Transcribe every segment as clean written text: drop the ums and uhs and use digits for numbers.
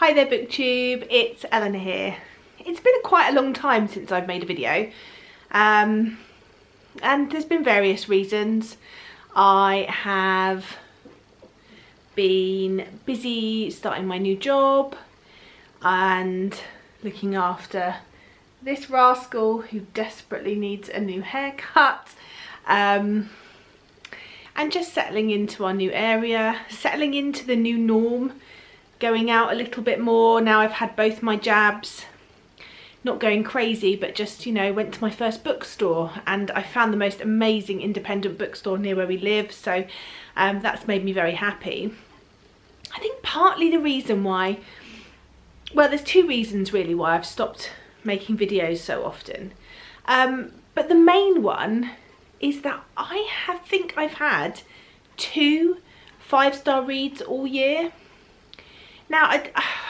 Hi there Booktube, it's Eleanor here. It's been quite a long time since I've made a video and there's been various reasons. I have been busy starting my new job and looking after this rascal who desperately needs a new haircut, and just settling into our new area, settling into the new norm, going out a little bit more now I've had both my jabs. Not going crazy, but just, you know, went to my first bookstore and I found the most amazing independent bookstore near where we live, so that's made me very happy. I think partly the reason why, well, there's two reasons really why I've stopped making videos so often, but the main one is that I think I've had 2 5-star reads all year. Now,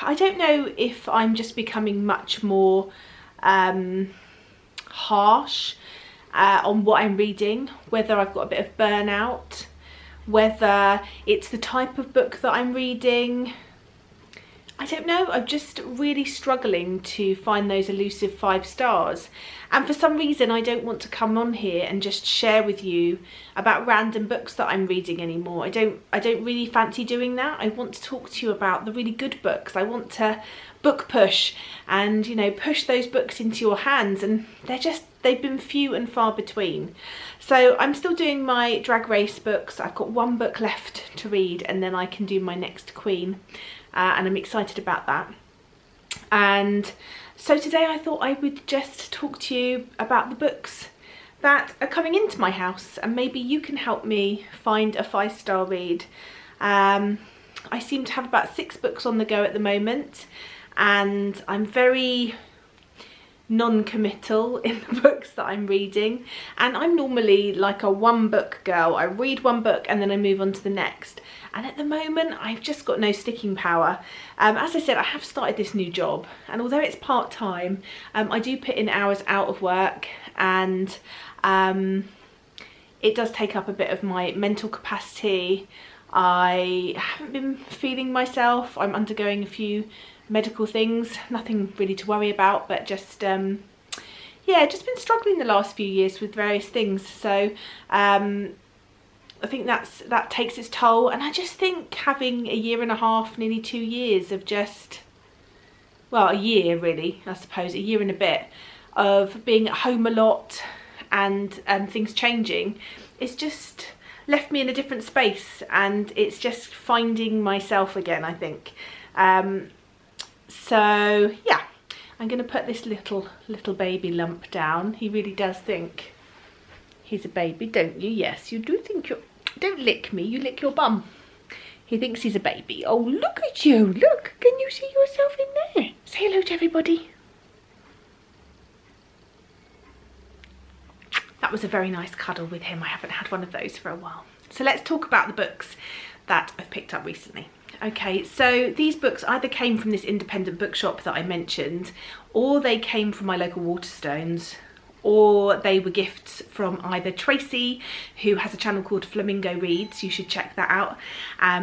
I don't know if I'm just becoming much more harsh on what I'm reading, whether I've got a bit of burnout, whether it's the type of book that I'm reading. I don't know, I'm just really struggling to find those elusive 5 stars. And for some reason I don't want to come on here and just share with you about random books that I'm reading anymore. I don't really fancy doing that. I want to talk to you about the really good books. I want to book push and, you know, push those books into your hands, and they've been few and far between. So I'm still doing my Drag Race books. I've got 1 book left to read and then I can do my next Queen. And I'm excited about that. And so today I thought I would just talk to you about the books that are coming into my house, and maybe you can help me find a 5-star read. I seem to have about 6 books on the go at the moment, and I'm very non-committal in the books that I'm reading, and I'm normally like a 1-book girl. I read 1 book and then I move on to the next, and at the moment I've just got no sticking power. As I said, I have started this new job, and although it's part-time, I do put in hours out of work, and it does take up a bit of my mental capacity. I haven't been feeling myself. I'm undergoing a few medical things, nothing really to worry about, but just yeah, just been struggling the last few years with various things. So I think that takes its toll, and I just think having a year and a half, nearly 2 years of just, well, a year really, I suppose, a year and a bit of being at home a lot and things changing, it's just left me in a different space, and it's just finding myself again, I think. So yeah, I'm going to put this little baby lump down. He really does think he's a baby, don't you? Yes, you do think you're... Don't lick me, you lick your bum. He thinks he's a baby. Oh, look at you. Look, can you see yourself in there? Say hello to everybody. That was a very nice cuddle with him. I haven't had one of those for a while. So let's talk about the books that I've picked up recently. Okay, so these books either came from this independent bookshop that I mentioned, or they came from my local Waterstones, or they were gifts from either Tracy, who has a channel called Flamingo Reads, you should check that out.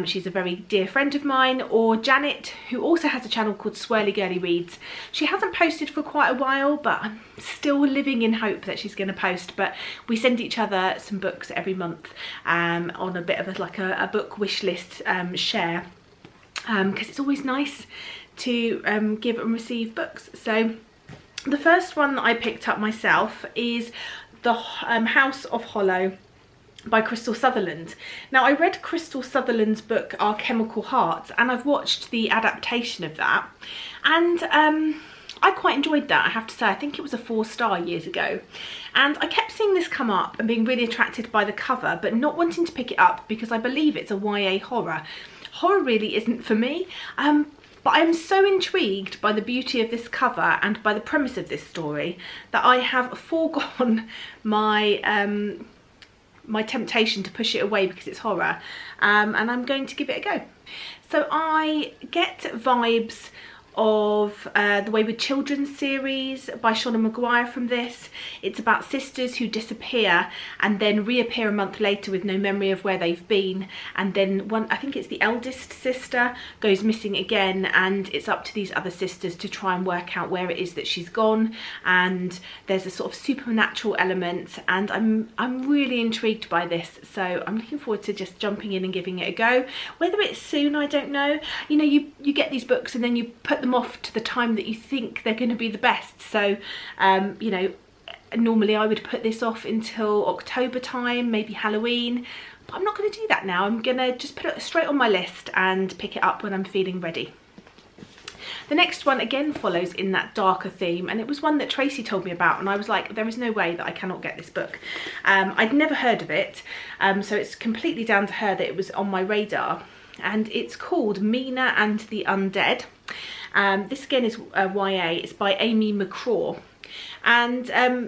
She's a very dear friend of mine, or Janet, who also has a channel called Swirly Girly Reads. She hasn't posted for quite a while, but I'm still living in hope that she's going to post. But we send each other some books every month on a bit of a book wish list share, because it's always nice to give and receive books. So the first one that I picked up myself is The House of Hollow by Crystal Sutherland. Now, I read Crystal Sutherland's book Our Chemical Hearts, and I've watched the adaptation of that, and I quite enjoyed that, I have to say. I think it was a 4-star years ago, and I kept seeing this come up and being really attracted by the cover, but not wanting to pick it up because I believe it's a YA horror. Horror really isn't for me, but I'm so intrigued by the beauty of this cover and by the premise of this story that I have foregone my my temptation to push it away because it's horror, and I'm going to give it a go. So I get vibes of the Way with Children series by Shauna Maguire from this. It's about sisters who disappear and then reappear a month later with no memory of where they've been, and then one, I think it's the eldest sister, goes missing again, and it's up to these other sisters to try and work out where it is that she's gone. And there's a sort of supernatural element, and I'm really intrigued by this, so I'm looking forward to just jumping in and giving it a go. Whether it's soon, I don't know. You know, you get these books and then you put them off to the time that you think they're going to be the best. So you know, normally I would put this off until October time, maybe Halloween, but I'm not going to do that now. I'm going to just put it straight on my list and pick it up when I'm feeling ready. The next one again follows in that darker theme, and it was one that Tracy told me about, and I was like, there is no way that I cannot get this book. I'd never heard of it, so it's completely down to her that it was on my radar, and it's called Mina and the Undead. This again is YA. It's by Amy McCraw, and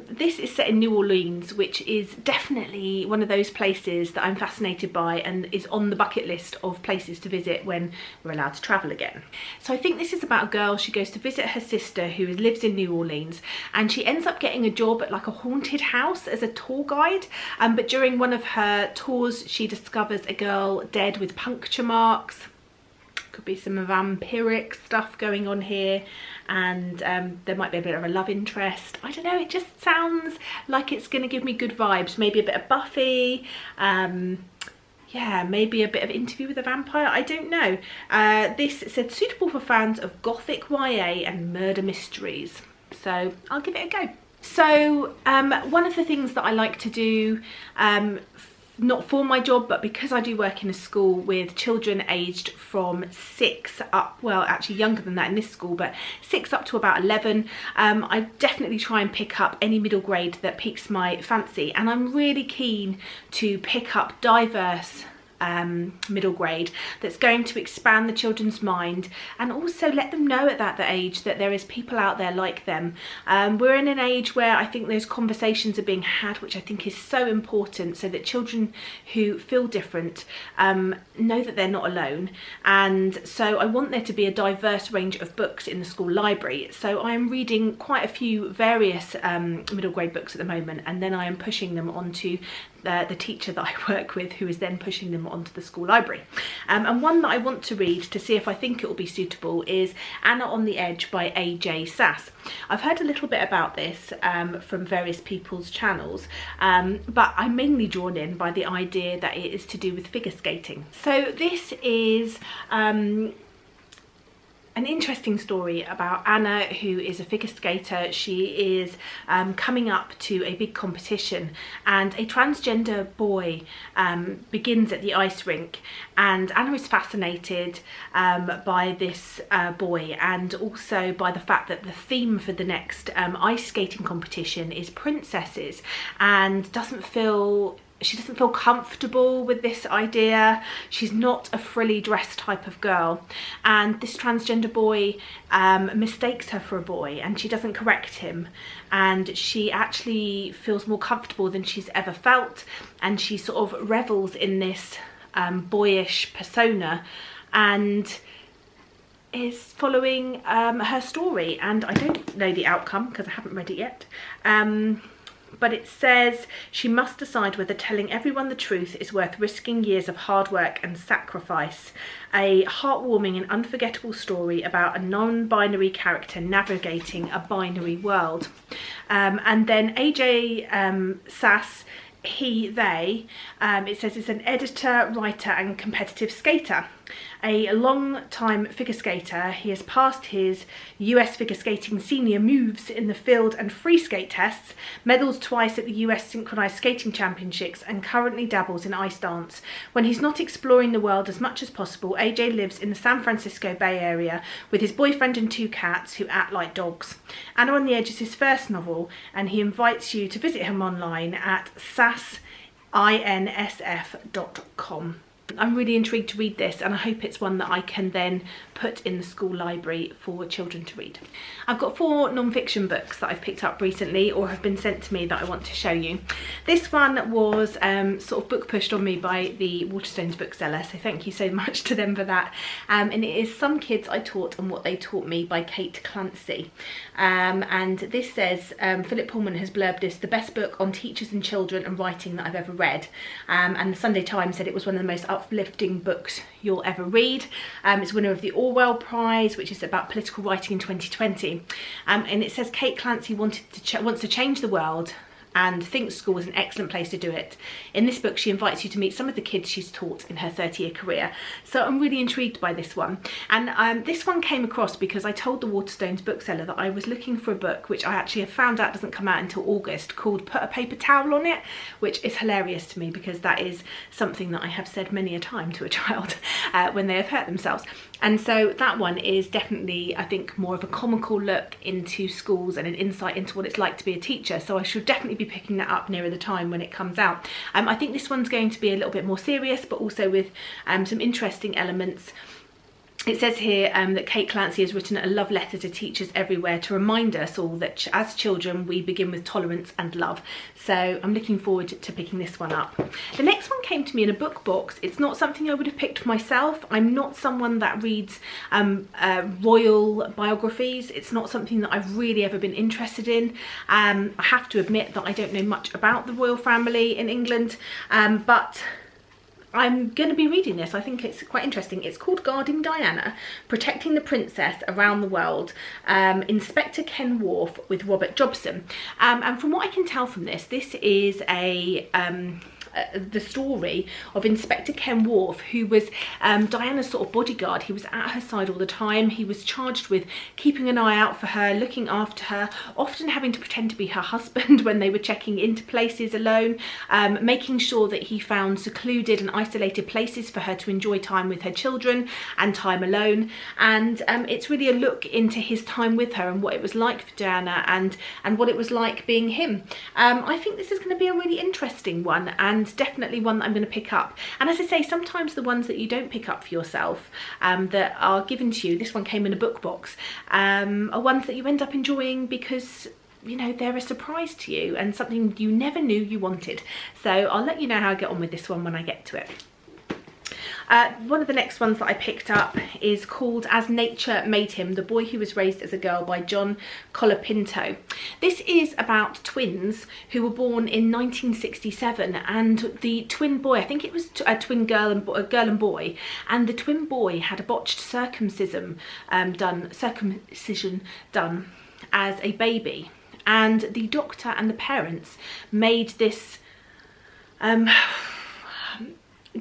this is set in New Orleans, which is definitely one of those places that I'm fascinated by and is on the bucket list of places to visit when we're allowed to travel again. So I think this is about a girl. She goes to visit her sister who lives in New Orleans, and she ends up getting a job at like a haunted house as a tour guide, but during one of her tours she discovers a girl dead with puncture marks. Could be some vampiric stuff going on here, and there might be a bit of a love interest. I don't know, it just sounds like it's going to give me good vibes. Maybe a bit of Buffy, yeah, maybe a bit of Interview with a Vampire, I don't know. This said suitable for fans of gothic YA and murder mysteries, so I'll give it a go. So one of the things that I like to do, not for my job, but because I do work in a school with children aged from 6 up, well actually younger than that in this school, but 6 up to about 11, I definitely try and pick up any middle grade that piques my fancy, and I'm really keen to pick up diverse middle grade that's going to expand the children's mind and also let them know at that age that there is people out there like them. We're in an age where I think those conversations are being had, which I think is so important, so that children who feel different know that they're not alone. And so I want there to be a diverse range of books in the school library. So I am reading quite a few various middle grade books at the moment, and then I am pushing them onto the teacher that I work with, who is then pushing them onto the school library. And one that I want to read to see if I think it will be suitable is Anna on the Edge by A.J. Sass. I've heard a little bit about this from various people's channels, but I'm mainly drawn in by the idea that it is to do with figure skating. So this is an interesting story about Anna, who is a figure skater. She is coming up to a big competition, and a transgender boy begins at the ice rink, and Anna is fascinated by this boy, and also by the fact that the theme for the next ice skating competition is princesses, and she doesn't feel comfortable with this idea. She's not a frilly dressed type of girl, and this transgender boy mistakes her for a boy, and she doesn't correct him, and she actually feels more comfortable than she's ever felt, and she sort of revels in this boyish persona and is following her story. And I don't know the outcome because I haven't read it yet. But it says she must decide whether telling everyone the truth is worth risking years of hard work and sacrifice. A heartwarming and unforgettable story about a non-binary character navigating a binary world. And then A.J. Sass, he, they, it says is an editor, writer and competitive skater. A long-time figure skater, he has passed his US figure skating senior moves in the field and free skate tests, medals twice at the US Synchronized Skating Championships, and currently dabbles in ice dance. When he's not exploring the world as much as possible, AJ lives in the San Francisco Bay Area with his boyfriend and 2 cats who act like dogs. Anna on the Edge is his first novel, and he invites you to visit him online at sassinsf.com. I'm really intrigued to read this, and I hope it's one that I can then put in the school library for children to read. I've got 4 non-fiction books that I've picked up recently or have been sent to me that I want to show you. This one was sort of book pushed on me by the Waterstones bookseller, so thank you so much to them for that. And it is Some Kids I Taught and What They Taught Me by Kate Clancy. And this says, Philip Pullman has blurbed this, the best book on teachers and children and writing that I've ever read. And the Sunday Times said it was one of the most uplifting books you'll ever read. It's winner of the Orwell Prize, which is about political writing in 2020. And it says Kate Clancy wants to change the world and thinks school is an excellent place to do it. In this book, she invites you to meet some of the kids she's taught in her 30-year career. So I'm really intrigued by this one. And this one came across because I told the Waterstones bookseller that I was looking for a book, which I actually have found out doesn't come out until August, called Put a Paper Towel on It, which is hilarious to me because that is something that I have said many a time to a child when they have hurt themselves. And so that one is definitely, I think, more of a comical look into schools and an insight into what it's like to be a teacher. So I should definitely be picking that up nearer the time when it comes out. I think this one's going to be a little bit more serious, but also with some interesting elements. It says here that Kate Clancy has written a love letter to teachers everywhere to remind us all that as children we begin with tolerance and love. So I'm looking forward to picking this one up. The next one came to me in a book box. It's not something I would have picked myself. I'm not someone that reads royal biographies. It's not something that I've really ever been interested in. I have to admit that I don't know much about the royal family in England, but I'm going to be reading this. I think it's quite interesting. It's called Guarding Diana, Protecting the Princess Around the World, Inspector Ken Worf with Robert Jobson. And from what I can tell from this, this is the story of Inspector Ken Worf, who was Diana's sort of bodyguard. He was at her side all the time. He was charged with keeping an eye out for her, looking after her, often having to pretend to be her husband when they were checking into places alone, making sure that he found secluded and isolated places for her to enjoy time with her children and time alone. And it's really a look into his time with her and what it was like for Diana and what it was like being him. I think this is going to be a really interesting one, and definitely one that I'm going to pick up. And as I say, sometimes the ones that you don't pick up for yourself, that are given to you, this one came in a book box, are ones that you end up enjoying because, you know, they're a surprise to you and something you never knew you wanted. So I'll let you know how I get on with this one when I get to it. One of the next ones that I picked up is called As Nature Made Him, The Boy Who Was Raised as a Girl by John Colapinto. This is about twins who were born in 1967, and the twin boy, I think it was a twin girl and boy, and the twin boy had a botched circumcision done as a baby, and the doctor and the parents made this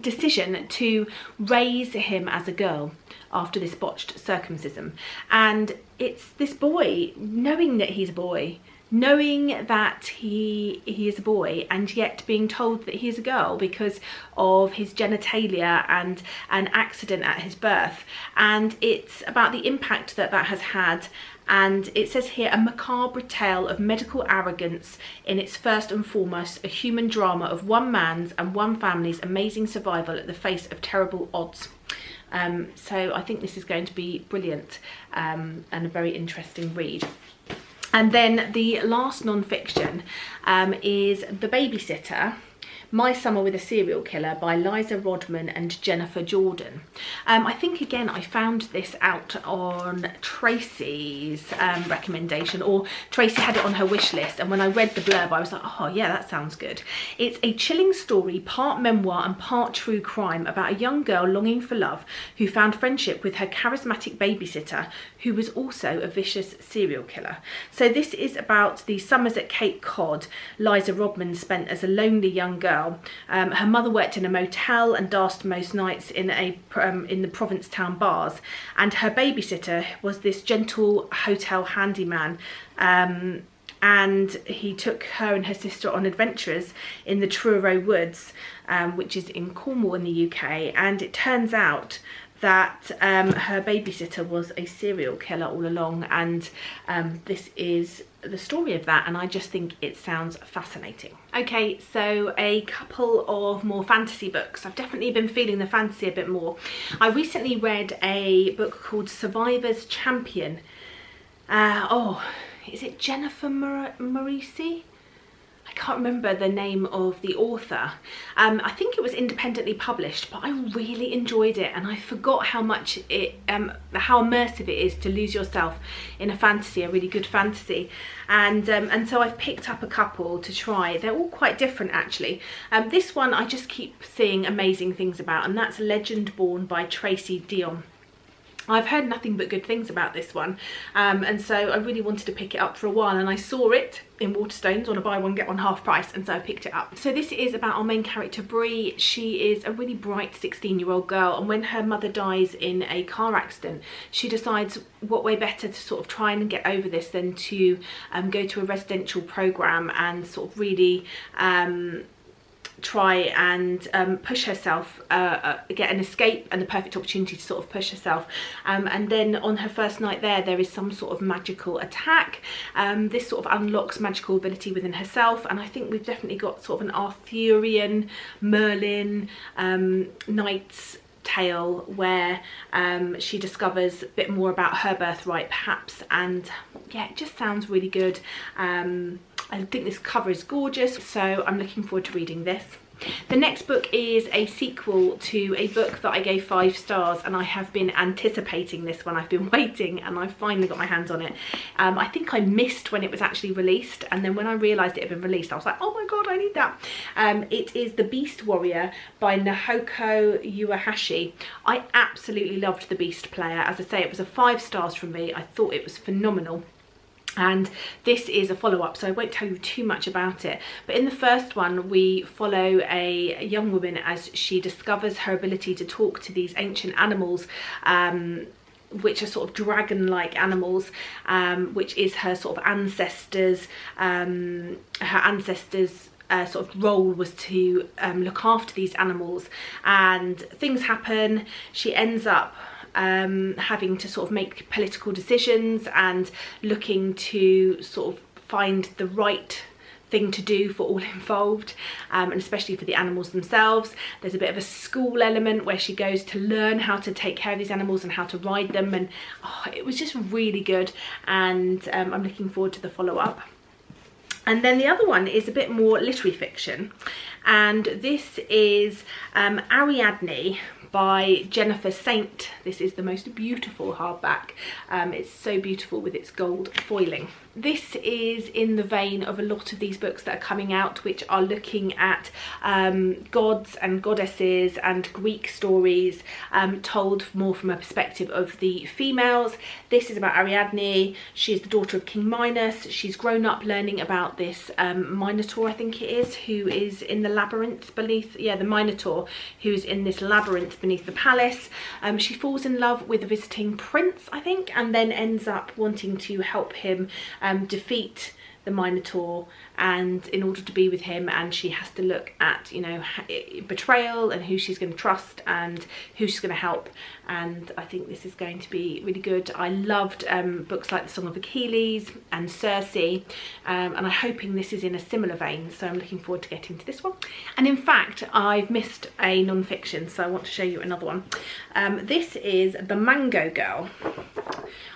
decision to raise him as a girl after this botched circumcision. And it's this boy, knowing that he's a boy, knowing that he is a boy, and yet being told that he is a girl because of his genitalia and an accident at his birth. And it's about the impact that that has had. And it says here, a macabre tale of medical arrogance in its first and foremost a human drama of one man's and one family's amazing survival at the face of terrible odds. So I think this is going to be brilliant and a very interesting read. And then the last non-fiction is The Babysitter, My Summer with a Serial Killer by Liza Rodman and Jennifer Jordan. I think, again, I found this out on Tracy's recommendation, or Tracy had it on her wish list, and when I read the blurb I was like, oh yeah, that sounds good. It's a chilling story, part memoir and part true crime, about a young girl longing for love who found friendship with her charismatic babysitter, who was also a vicious serial killer. So this is about the summers at Cape Cod Liza Rodman spent as a lonely young girl. Her mother worked in a motel and danced most nights in the Provincetown bars, and her babysitter was this gentle hotel handyman, and he took her and her sister on adventures in the Truro Woods, which is in Cornwall in the UK. And it turns out that her babysitter was a serial killer all along, and this is the story of that, and I just think it sounds fascinating. Okay, so a couple of more fantasy books. I've definitely been feeling the fantasy a bit more. I recently read a book called Survivor's Champion. Is it Jennifer Morisi? I can't remember the name of the author. I think it was independently published, but I really enjoyed it, and I forgot how much it, how immersive it is to lose yourself in a fantasy, a really good fantasy. And so I've picked up a couple to try. They're all quite different actually. This one I just keep seeing amazing things about, and that's Legend Born by Tracy Dion. I've heard nothing but good things about this one, and so I really wanted to pick it up for a while, and I saw it in Waterstones on a buy one get one half price, and so I picked it up. So this is about our main character Bree. She is a really bright 16-year-old girl, and when her mother dies in a car accident, she decides what way better to sort of try and get over this than to go to a residential program and sort of really try and push herself, get an escape and the perfect opportunity to sort of push herself, and then on her first night there is some sort of magical attack. This sort of unlocks magical ability within herself, and I think we've definitely got sort of an Arthurian, Merlin, Knight's tale where she discovers a bit more about her birthright perhaps, and yeah, it just sounds really good. I think this cover is gorgeous, so I'm looking forward to reading this. The next book is a sequel to a book that I gave 5 stars, and I have been anticipating this one. I've been waiting, and I finally got my hands on it. I think I missed when it was actually released, and then when I realised it had been released, I was like, oh my god, I need that. It is The Beast Warrior by Naoko Uehashi. I absolutely loved The Beast Player. As I say, it was a 5 stars from me. I thought it was phenomenal. And this is a follow-up, so I won't tell you too much about it. But in the first one, we follow a young woman as she discovers her ability to talk to these ancient animals, which are sort of dragon-like animals, which is her sort of ancestors. Her ancestors' sort of role was to look after these animals, and things happen. She ends up having to sort of make political decisions and looking to sort of find the right thing to do for all involved, and especially for the animals themselves. There's a bit of a school element where she goes to learn how to take care of these animals and how to ride them, and it was just really good, and I'm looking forward to the follow-up. And then the other one is a bit more literary fiction, and this is Ariadne by Jennifer Saint. This is the most beautiful hardback. It's so beautiful with its gold foiling. This is in the vein of a lot of these books that are coming out, which are looking at gods and goddesses and Greek stories told more from a perspective of the females. This is about Ariadne. She's the daughter of King Minos. She's grown up learning about this Minotaur, I think it is, who is in the labyrinth beneath, yeah, the Minotaur, who's in this labyrinth beneath the palace. She falls in love with a visiting prince, I think, and then ends up wanting to help him defeat the Minotaur, and in order to be with him, and she has to look at, you know, betrayal and who she's going to trust and who she's going to help. And I think this is going to be really good. I loved books like The Song of Achilles and Circe, and I'm hoping this is in a similar vein, so I'm looking forward to getting to this one. And in fact, I've missed a non-fiction, so I want to show you another one. This is The Mango Girl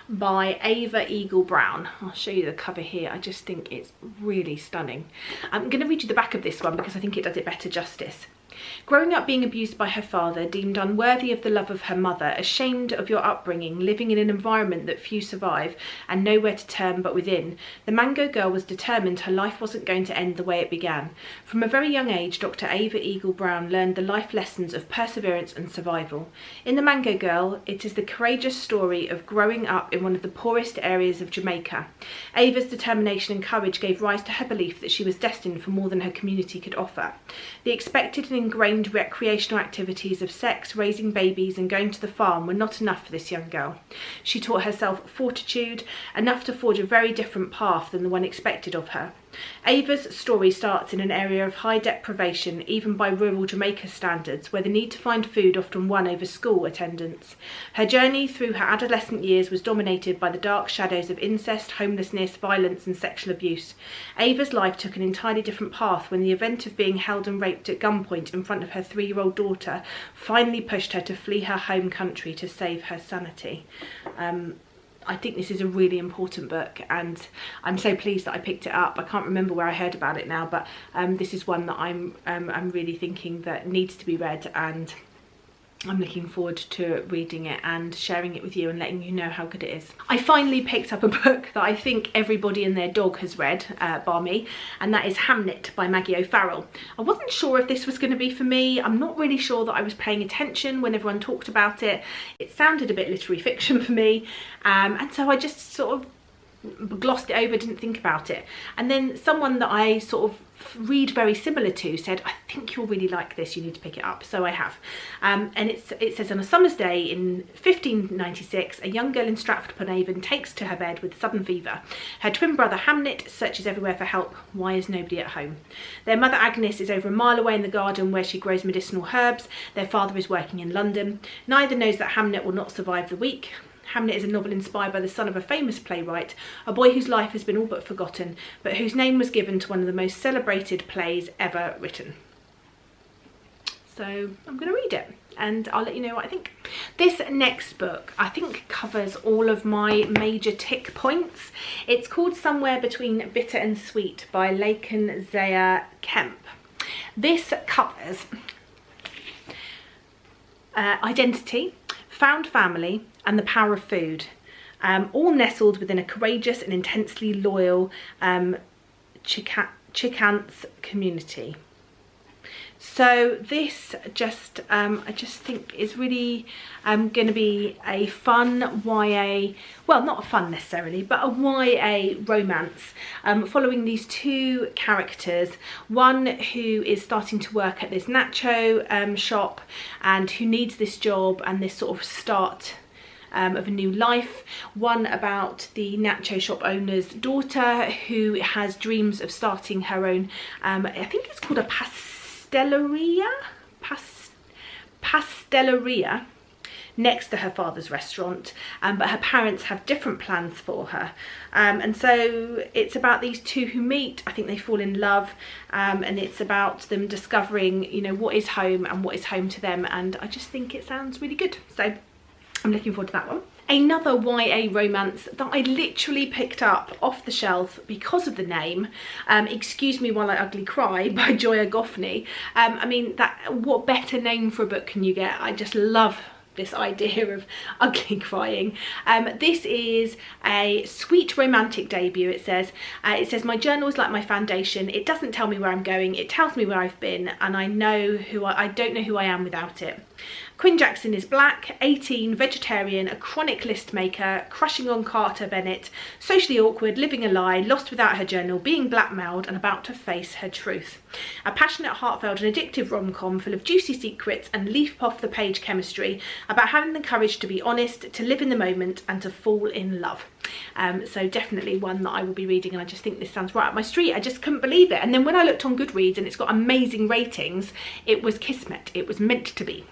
by Ava Eagle Brown. I'll show you the cover here. I just think it's really stunning. I'm going to read you the back of this one because I think it does it better justice. Growing up being abused by her father, deemed unworthy of the love of her mother, ashamed of your upbringing, living in an environment that few survive, and nowhere to turn but within, the Mango Girl was determined her life wasn't going to end the way it began. From a very young age, Dr. Ava Eagle Brown learned the life lessons of perseverance and survival. In The Mango Girl, it is the courageous story of growing up in one of the poorest areas of Jamaica. Ava's determination and courage gave rise to her belief that she was destined for more than her community could offer. The expected and ingrained recreational activities of sex, raising babies and going to the farm were not enough for this young girl. She taught herself fortitude, enough to forge a very different path than the one expected of her. Ava's story starts in an area of high deprivation, even by rural Jamaica standards, where the need to find food often won over school attendance. Her journey through her adolescent years was dominated by the dark shadows of incest, homelessness, violence and sexual abuse. Ava's life took an entirely different path when the event of being held and raped at gunpoint in front of her 3-year-old daughter finally pushed her to flee her home country to save her sanity. I think this is a really important book, and I'm so pleased that I picked it up. I can't remember where I heard about it now, but this is one that I'm really thinking that needs to be read, and I'm looking forward to reading it and sharing it with you and letting you know how good it is. I finally picked up a book that I think everybody and their dog has read, bar me, and that is Hamnet by Maggie O'Farrell. I wasn't sure if this was going to be for me. I'm not really sure that I was paying attention when everyone talked about it. It sounded a bit literary fiction for me, and so I just sort of glossed it over, didn't think about it. And then someone that I sort of read very similar to said, I think you'll really like this, you need to pick it up. So I have. And it says, on a summer's day in 1596, a young girl in Stratford-upon-Avon takes to her bed with sudden fever. Her twin brother Hamnet searches everywhere for help. Why is nobody at home? Their mother Agnes is over a mile away in the garden where she grows medicinal herbs. Their father is working in London. Neither knows that Hamnet will not survive the week. Hamnet is a novel inspired by the son of a famous playwright, a boy whose life has been all but forgotten, but whose name was given to one of the most celebrated plays ever written. So I'm going to read it and I'll let you know what I think. This next book I think covers all of my major tick points. It's called Somewhere Between Bitter and Sweet by Laken Zaya Kemp. This covers identity, found family and the power of food, all nestled within a courageous and intensely loyal Chicance community. So this just I just think is really going to be a fun YA, well, not fun necessarily, but a YA romance following these two characters, one who is starting to work at this nacho shop and who needs this job and this sort of start of a new life, one about the nacho shop owner's daughter who has dreams of starting her own, I think it's called a pastelleria next to her father's restaurant, but her parents have different plans for her, and so it's about these two who meet. I think they fall in love, and it's about them discovering, you know, what is home and what is home to them, and I just think it sounds really good, so I'm looking forward to that one. Another YA romance that I literally picked up off the shelf because of the name, Excuse Me While I Ugly Cry by Joya Goffney. I mean, what better name for a book can you get? I just love this idea of ugly crying. This is a sweet romantic debut. It says my journal is like my foundation. It doesn't tell me where I'm going, it tells me where I've been, and I don't know who I am without it. Quinn Jackson is black, 18, vegetarian, a chronic list maker, crushing on Carter Bennett, socially awkward, living a lie, lost without her journal, being blackmailed and about to face her truth. A passionate, heartfelt and addictive rom-com full of juicy secrets and leaf-off-the-page chemistry about having the courage to be honest, to live in the moment and to fall in love. So definitely one that I will be reading, and I just think this sounds right up my street. I just couldn't believe it. And then when I looked on Goodreads and it's got amazing ratings, it was kismet, it was meant to be.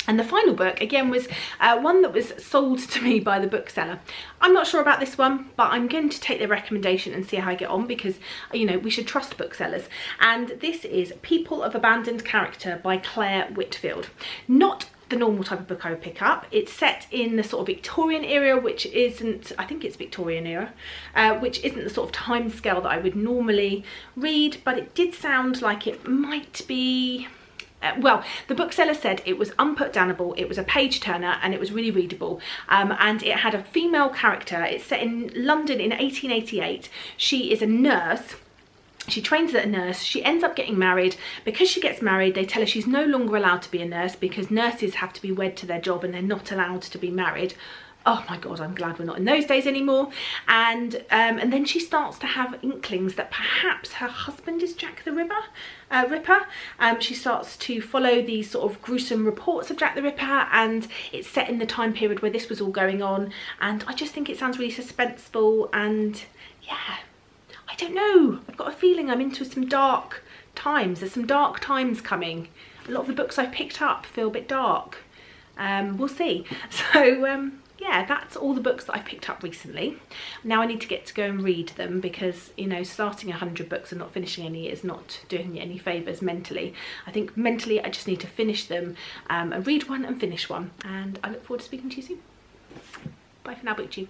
And the final book, again, was one that was sold to me by the bookseller. I'm not sure about this one, but I'm going to take their recommendation and see how I get on, because, you know, we should trust booksellers. And this is People of Abandoned Character by Claire Whitfield. Not the normal type of book I would pick up. It's set in the sort of Victorian era, which isn't, I think it's Victorian era, which isn't the sort of time scale that I would normally read, but it did sound like it might be... well, the bookseller said it was unputdownable, it was a page turner, and it was really readable, and it had a female character. It's set in London in 1888. She is a nurse. She trains as a nurse. She ends up getting married. Because she gets married, they tell her she's no longer allowed to be a nurse because nurses have to be wed to their job and they're not allowed to be married. Oh my God, I'm glad we're not in those days anymore. And then she starts to have inklings that perhaps her husband is Jack the Ripper. She starts to follow these sort of gruesome reports of Jack the Ripper, and it's set in the time period where this was all going on. And I just think it sounds really suspenseful, and yeah, I don't know, I've got a feeling I'm into some dark times. There's some dark times coming. A lot of the books I've picked up feel a bit dark. We'll see. So yeah, that's all the books that I've picked up recently. Now I need to go and read them, because, you know, starting 100 books and not finishing any is not doing me any favours mentally. I think mentally I just need to finish them, and read one and finish one. And I look forward to speaking to you soon. Bye for now, BookTube.